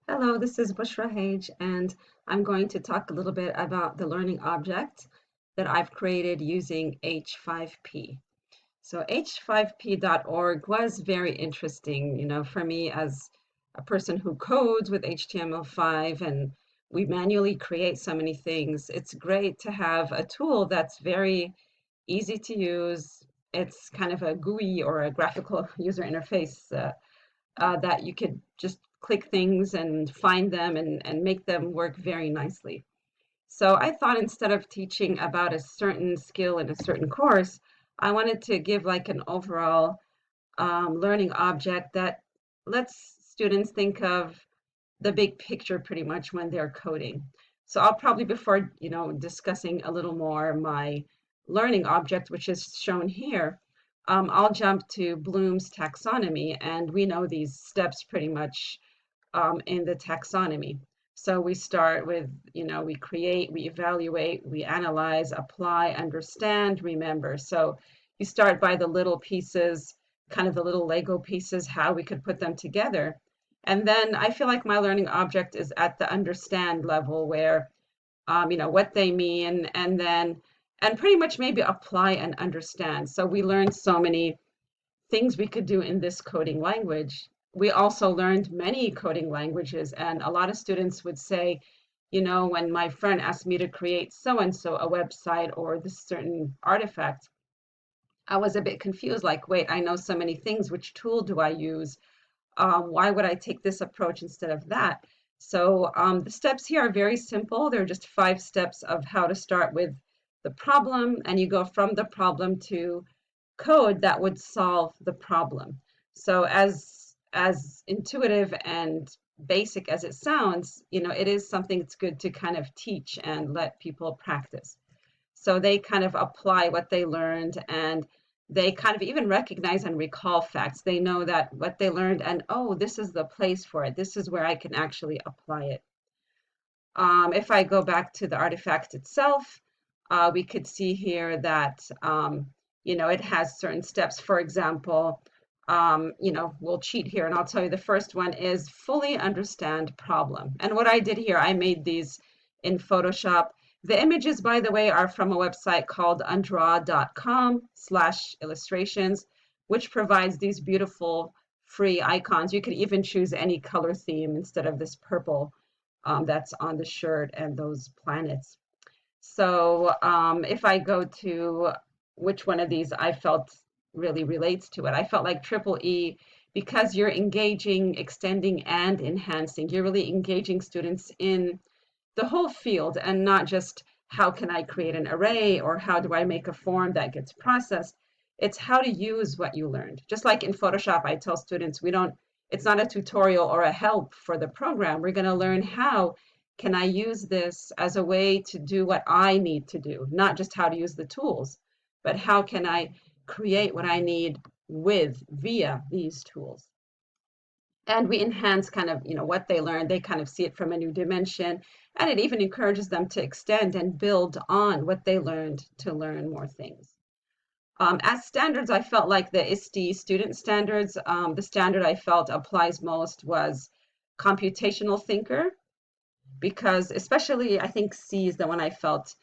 Hello, this is Bushra Hage, and I'm going to talk a little bit about the learning object that I've created using H5P. So h5p.org was very interesting, for me as a person who codes with HTML5 and we manually create so many things. It's great to have a tool that's very easy to use. It's kind of a GUI or a graphical user interface that you could just click things and find them and make them work very nicely. So I thought instead of teaching about a certain skill in a certain course, I wanted to give like an overall learning object that lets students think of the big picture pretty much when they're coding. So I'll probably, before discussing a little more my learning object, which is shown here, I'll jump to Bloom's taxonomy, and we know these steps pretty much in the taxonomy. So we start with, we create, we evaluate, we analyze, apply, understand, remember. So you start by the little pieces, kind of the little Lego pieces, how we could put them together. And then I feel like my learning object is at the understand level where, what they mean, and pretty much maybe apply and understand. So we learned so many things we could do in this coding language. We also learned many coding languages, and a lot of students would say, when my friend asked me to create so and so a website or this certain artifact, I was a bit confused like, wait, I know so many things. Which tool do I use? Why would I take this approach instead of that? So the steps here are very simple. They're just 5 steps of how to start with the problem, and you go from the problem to code that would solve the problem. So as intuitive and basic as it sounds, it is something that's good to kind of teach and let people practice. So they kind of apply what they learned, and they kind of even recognize and recall facts. They know that what they learned, and oh, this is the place for it. This is where I can actually apply it. If I go back to the artifact itself, we could see here that it has certain steps. For example, we'll cheat here, and I'll tell you the first one is fully understand problem. And what I did here, I made these in Photoshop. The images, by the way, are from a website called undraw.com/illustrations, which provides these beautiful free icons. You could even choose any color theme instead of this purple that's on the shirt and those planets. So if I go to which one of these I felt really relates to it, I felt like Triple E, because you're engaging, extending, and enhancing. You're really engaging students in the whole field and not just how can I create an array or how do I make a form that gets processed. It's how to use what you learned. Just like in Photoshop, I tell students it's not a tutorial or a help for the program. We're going to learn how can I use this as a way to do what I need to do, not just how to use the tools, but how can I create what I need via these tools. And we enhance kind of what they learn. They kind of see it from a new dimension, and it even encourages them to extend and build on what they learned to learn more things. As standards, I felt like the ISTE student standards, the standard I felt applies most was computational thinker, because especially I think C is the one I felt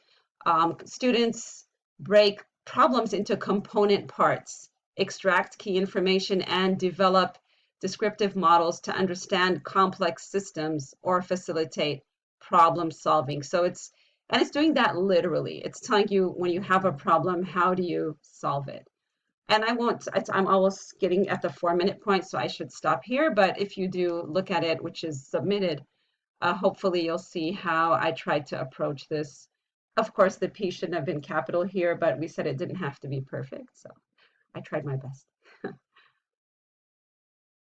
students break problems into component parts, extract key information, and develop descriptive models to understand complex systems or facilitate problem solving. So it's doing that literally. It's telling you when you have a problem, how do you solve it? And I'm almost getting at the 4-minute point, so I should stop here. But if you do look at it, which is submitted, hopefully you'll see how I tried to approach this. Of course, the P shouldn't have been capital here, but we said it didn't have to be perfect, so I tried my best.